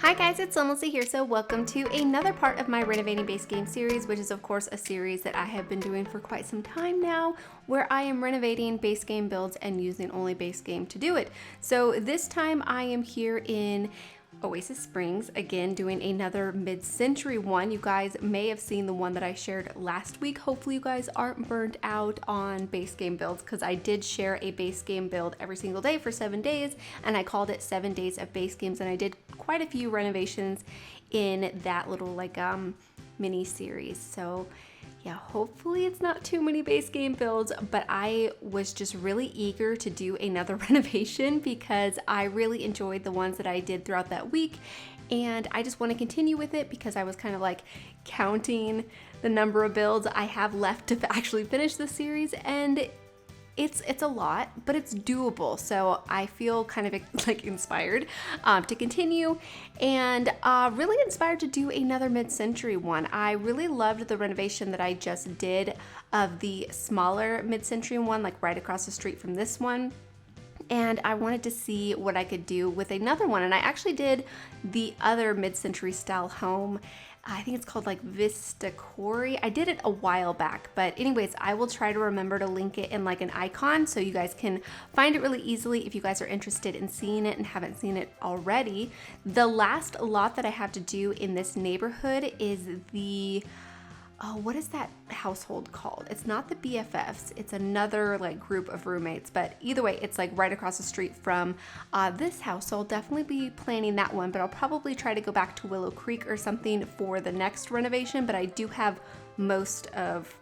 Hi guys, it's SimLicy here, so welcome to another part of my Renovating base game series, which is of course a series that I have been doing for quite some time now, where I am renovating base game builds and using only base game to do it. So this time I am here in Oasis Springs, again doing another mid-century one. You guys may have seen the one that I shared last week. Hopefully you guys aren't burned out on base game builds, because I did share a base game build every single day for 7 days, and I called it 7 days of base games, and I did quite a few renovations in that little mini series. So yeah, hopefully it's not too many base game builds, but I was just really eager to do another renovation because I really enjoyed the ones that I did throughout that week, and I just want to continue with it because I was kind of like counting the number of builds I have left to actually finish the series, and it's a lot, but it's doable. So I feel kind of like inspired to continue, and really inspired to do another mid-century one. I really loved the renovation that I just did of the smaller mid-century one, like right across the street from this one. And I wanted to see what I could do with another one. And I actually did the other mid-century style home. I think it's called like Vista Corey. I did it a while back, but anyways, I will try to remember to link it in like an icon so you guys can find it really easily if you guys are interested in seeing it and haven't seen it already. The last lot that I have to do in this neighborhood is the what is that household called? It's not the BFFs, it's another like group of roommates, but either way, it's like right across the street from this house, so I'll definitely be planning that one, but I'll probably try to go back to Willow Creek or something for the next renovation, but I do have most of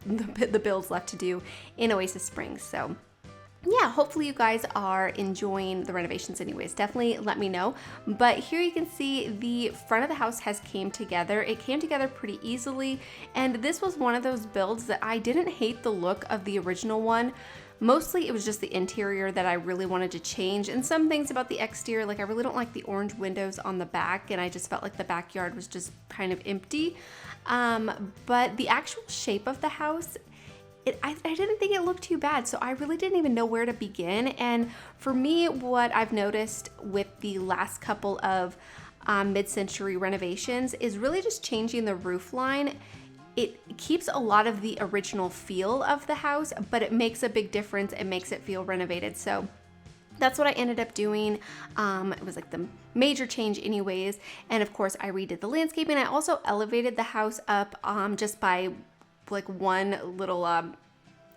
the builds left to do in Oasis Springs, so yeah, hopefully you guys are enjoying the renovations anyways. Definitely let me know. But here you can see the front of the house has came together. It came together pretty easily, and this was one of those builds that I didn't hate the look of the original one. Mostly it was just the interior that I really wanted to change, and some things about the exterior, like I really don't like the orange windows on the back, and I just felt like the backyard was just kind of empty. But the actual shape of the house, I didn't think it looked too bad, so I really didn't even know where to begin. And for me, what I've noticed with the last couple of mid-century renovations is really just changing the roof line. It keeps a lot of the original feel of the house, but it makes a big difference. It makes it feel renovated. So that's what I ended up doing. It was like the major change anyways. And of course, I redid the landscaping. I also elevated the house up just by like one little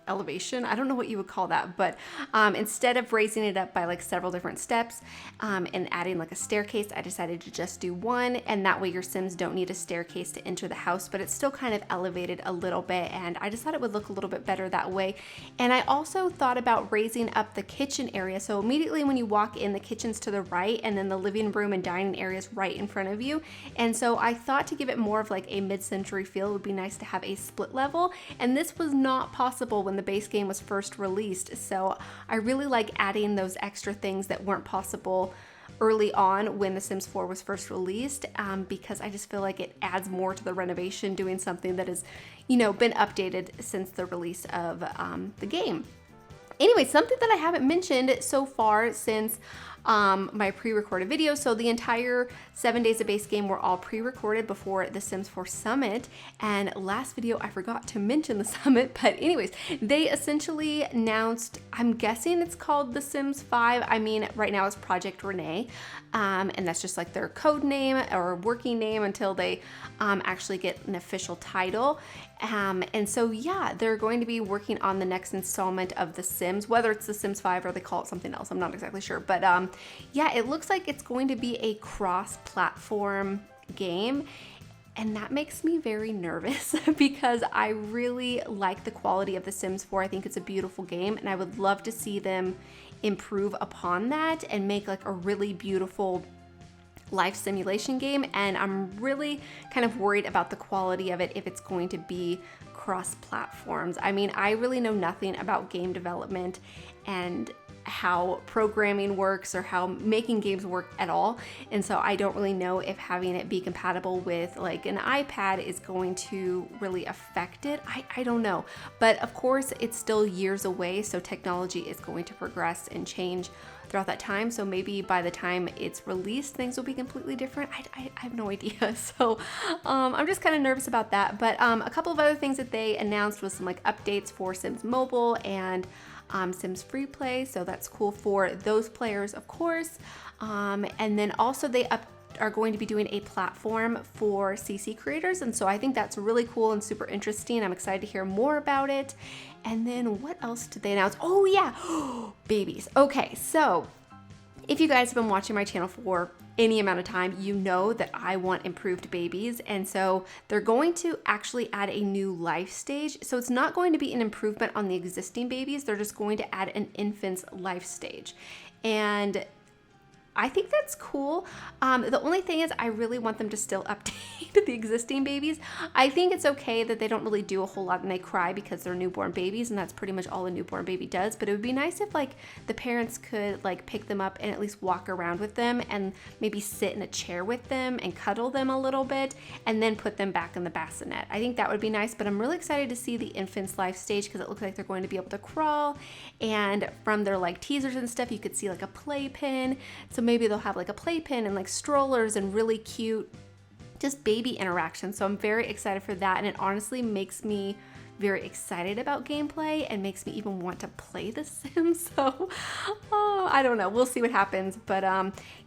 elevation. I don't know what you would call that, but instead of raising it up by like several different steps and adding like a staircase, I decided to just do one, and that way your Sims don't need a staircase to enter the house, but it's still kind of elevated a little bit, and I just thought it would look a little bit better that way. And I also thought about raising up the kitchen area, so immediately when you walk in, the kitchen's to the right, and then the living room and dining area is right in front of you. And so I thought to give it more of like a mid-century feel, it would be nice to have a split level, and this was not possible when the base game was first released. So I really like adding those extra things that weren't possible early on when The Sims 4 was first released, because I just feel like it adds more to the renovation doing something that has, you know, been updated since the release of the game. Anyway, something that I haven't mentioned so far since my pre-recorded video. So the entire 7 days of base game were all pre-recorded before the Sims 4 Summit. And last video, I forgot to mention the Summit, but anyways, they essentially announced, I'm guessing it's called The Sims 5. I mean, right now it's Project Renee. And that's just like their code name or working name until they actually get an official title. And so yeah, they're going to be working on the next installment of The Sims, whether it's The Sims 5 or they call it something else, I'm not exactly sure. But yeah, it looks like it's going to be a cross-platform game. And that makes me very nervous because I really like the quality of The Sims 4. I think it's a beautiful game, and I would love to see them improve upon that and make like a really beautiful life simulation game. And I'm really kind of worried about the quality of it if it's going to be cross platforms. I mean, I really know nothing about game development and how programming works or how making games work at all, and so I don't really know if having it be compatible with like an iPad is going to really affect it. I don't know, but of course it's still years away, so technology is going to progress and change throughout that time. So maybe by the time it's released, things will be completely different. I have no idea. So I'm just kind of nervous about that. But a couple of other things that they announced was some like updates for Sims Mobile and Sims Free Play. So that's cool for those players, of course. And then also they are going to be doing a platform for CC creators, and so I think that's really cool and super interesting. I'm excited to hear more about it. And then what else did they announce? Oh yeah, babies. Okay, so if you guys have been watching my channel for any amount of time, you know that I want improved babies, and so they're going to actually add a new life stage. So it's not going to be an improvement on the existing babies, they're just going to add an infant's life stage. And I think that's cool. The only thing is I really want them to still update the existing babies. I think it's okay that they don't really do a whole lot and they cry because they're newborn babies, and that's pretty much all a newborn baby does. But it would be nice if like the parents could like pick them up and at least walk around with them and maybe sit in a chair with them and cuddle them a little bit and then put them back in the bassinet. I think that would be nice, but I'm really excited to see the infant's life stage because it looks like they're going to be able to crawl, and from their like teasers and stuff you could see like a playpen. So maybe they'll have like a playpen and like strollers and really cute just baby interaction. So I'm very excited for that, and it honestly makes me very excited about gameplay and makes me even want to play The Sims. So I don't know, we'll see what happens. But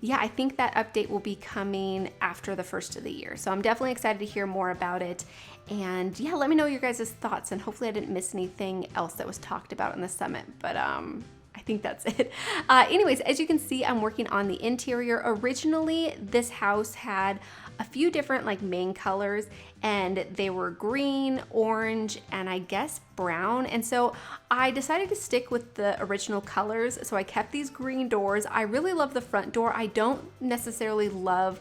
yeah, I think that update will be coming after the first of the year, so I'm definitely excited to hear more about it. And yeah, let me know your guys' thoughts, and hopefully I didn't miss anything else that was talked about in the summit. But I think that's it. Anyways, as you can see, I'm working on the interior. Originally, this house had a few different like main colors, and they were green, orange, and I guess brown. And so I decided to stick with the original colors. So I kept these green doors. I really love the front door. I don't necessarily love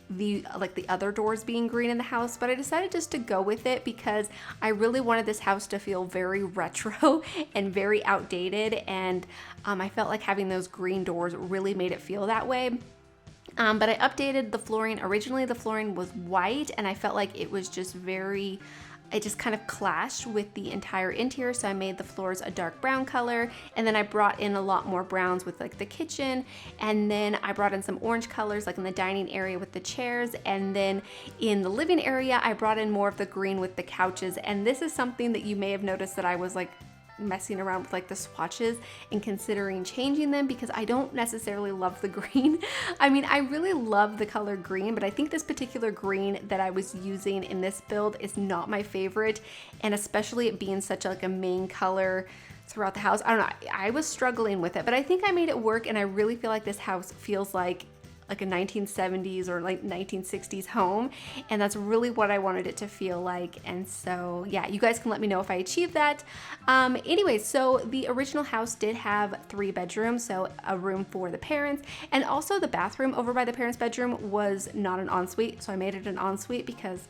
the other doors being green in the house, but I decided just to go with it because I really wanted this house to feel very retro and very outdated, and I felt like having those green doors really made it feel that way. But I updated the flooring. Originally the flooring was white, and I felt like it was just it just kind of clashed with the entire interior, so I made the floors a dark brown color, and then I brought in a lot more browns with like the kitchen, and then I brought in some orange colors like in the dining area with the chairs, and then in the living area I brought in more of the green with the couches. And this is something that you may have noticed that I was like messing around with like the swatches and considering changing them because I don't necessarily love the green. I mean, I really love the color green, but I think this particular green that I was using in this build is not my favorite, and especially it being such like a main color throughout the house. I don't know, I was struggling with it, but I think I made it work, and I really feel like this house feels like a 1970s or like 1960s home, and that's really what I wanted it to feel like. And so yeah, you guys can let me know if I achieved that. Anyways, so the original house did have 3 bedrooms, so a room for the parents, and also the bathroom over by the parents' bedroom was not an ensuite, so I made it an ensuite because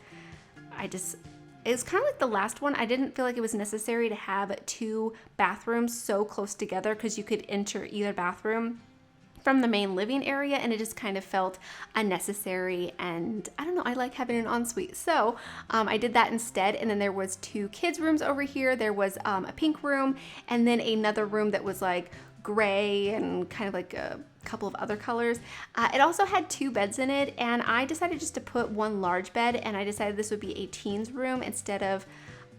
it's kind of like the last one. I didn't feel like it was necessary to have 2 bathrooms so close together because you could enter either bathroom from the main living area, and it just kind of felt unnecessary, and I don't know, I like having an ensuite. So I did that instead, and then there was 2 kids rooms over here. There was a pink room, and then another room that was like gray and kind of like a couple of other colors. It also had 2 beds in it, and I decided just to put 1 large bed, and I decided this would be a teen's room instead of,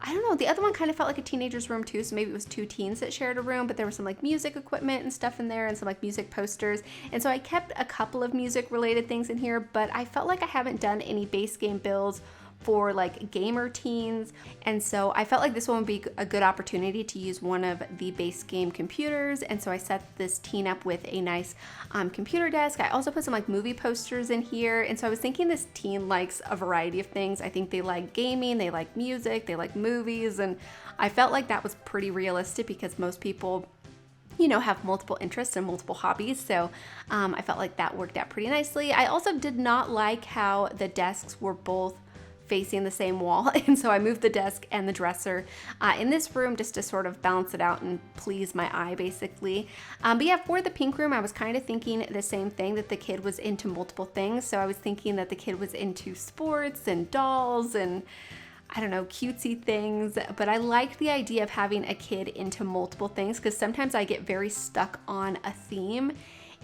I don't know, the other one kind of felt like a teenager's room too, so maybe it was 2 teens that shared a room, but there was some like music equipment and stuff in there and some like music posters. And so I kept a couple of music related things in here, but I felt like I haven't done any base game builds for like gamer teens, and so I felt like this one would be a good opportunity to use one of the base game computers. And so I set this teen up with a nice computer desk. I also put some like movie posters in here, and so I was thinking this teen likes a variety of things. I think they like gaming, they like music, they like movies, and I felt like that was pretty realistic because most people, you know, have multiple interests and multiple hobbies. So I felt like that worked out pretty nicely. I also did not like how the desks were both facing the same wall, and so I moved the desk and the dresser in this room just to sort of balance it out and please my eye basically. But yeah, for the pink room I was kind of thinking the same thing, that the kid was into multiple things. So I was thinking that the kid was into sports and dolls and I don't know, cutesy things, but I liked the idea of having a kid into multiple things because sometimes I get very stuck on a theme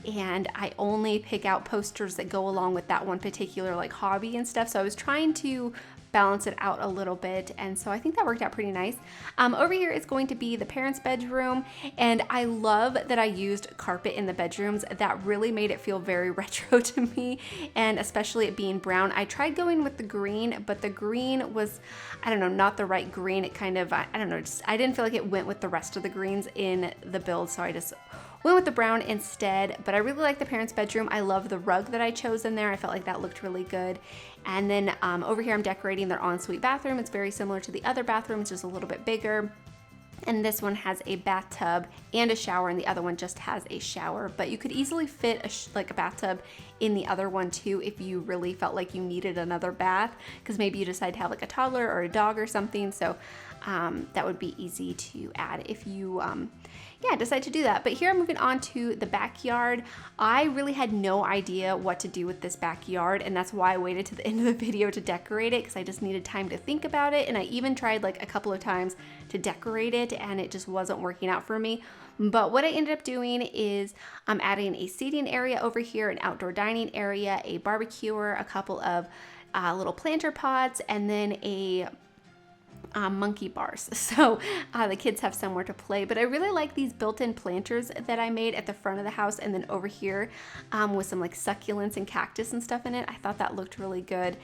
and I only pick out posters that go along with that one particular like hobby and stuff. So I was trying to balance it out a little bit, and so I think that worked out pretty nice. Over here is going to be the parents' bedroom, and I love that I used carpet in the bedrooms. That really made it feel very retro to me, and especially it being brown. I tried going with the green, but the green was, I don't know, not the right green. It kind of, I don't know, just, I didn't feel like it went with the rest of the greens in the build, so I just went with the brown instead. But I really like the parents' bedroom. I love the rug that I chose in there. I felt like that looked really good. And then over here I'm decorating their ensuite bathroom. It's very similar to the other bathroom, it's just a little bit bigger. And this one has a bathtub and a shower, and the other one just has a shower. But you could easily fit like a bathtub in the other one too if you really felt like you needed another bath, because maybe you decide to have like a toddler or a dog or something. So that would be easy to add if you decide to do that. But here I'm moving on to the backyard. I really had no idea what to do with this backyard, and that's why I waited to the end of the video to decorate it, because I just needed time to think about it. And I even tried like a couple of times to decorate it, and it just wasn't working out for me. But what I ended up doing is I'm adding a seating area over here, an outdoor dining area, a barbecuer, a couple of little planter pots, and then a monkey bars, so the kids have somewhere to play. But I really like these built-in planters that I made at the front of the house, and then over here with some like succulents and cactus and stuff in it. I thought that looked really good.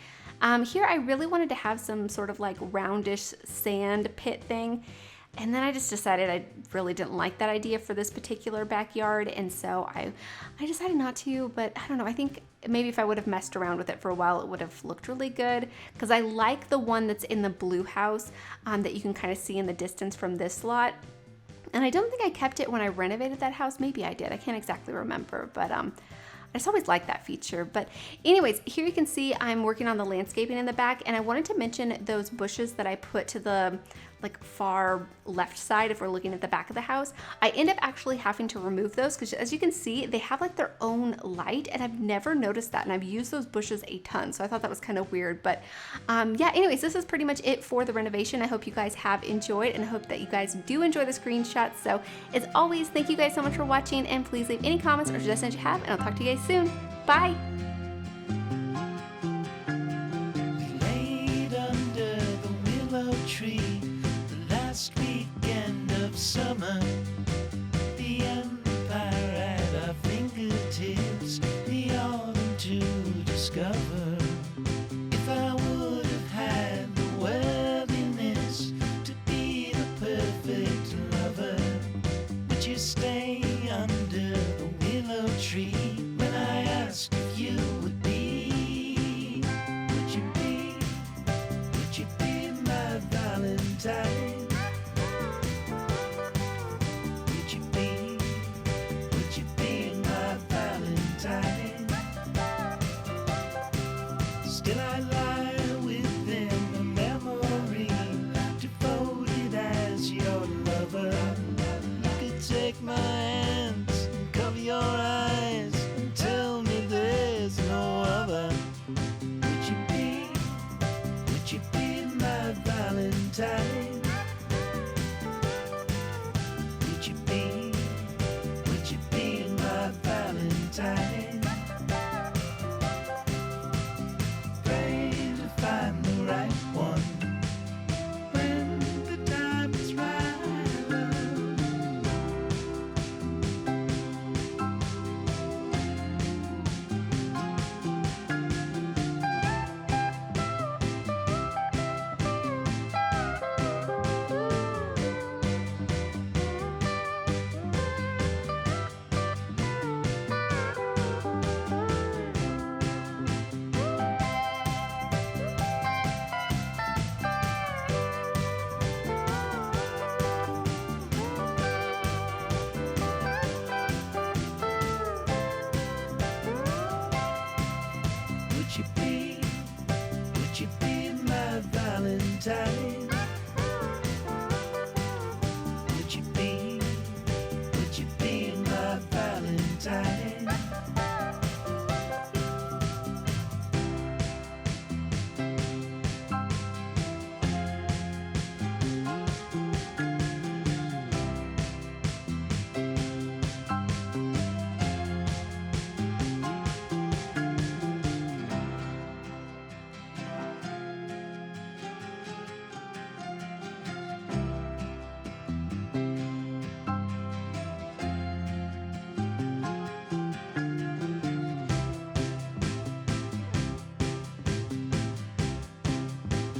Here I really wanted to have some sort of like roundish sand pit thing, and then I just decided I really didn't like that idea for this particular backyard, and so I decided not to. But I don't know, I think maybe if I would have messed around with it for a while, it would have looked really good, because I like the one that's in the blue house that you can kind of see in the distance from this lot. And I don't think I kept it when I renovated that house. Maybe I did, I can't exactly remember, but I just always like that feature. But anyways, here you can see I'm working on the landscaping in the back, and I wanted to mention those bushes that I put to the like far left side if we're looking at the back of the house. I end up actually having to remove those because, as you can see, they have like their own light, and I've never noticed that, and I've used those bushes a ton, so I thought that was kind of weird. But yeah, anyways, this is pretty much it for the renovation. I hope you guys have enjoyed, and I hope that you guys do enjoy the screenshots. So as always, thank you guys so much for watching, and please leave any comments or suggestions you have, and I'll talk to you guys soon. Bye! Laid under the willow tree, the last weekend of summer, the empire at our fingertips, the autumn to discover. If I would have had the worthiness to be the perfect lover, would you stay under the willow tree when I asked if you would be? Would you be my Valentine? Would you be my Valentine? Still I lie within the memory, devoted as your lover. You could take my hands and cover your eyes and tell me there's no other. Would you be my Valentine? Would you be my Valentine? Pray to find the right one when the time is right. Would you be my Valentine?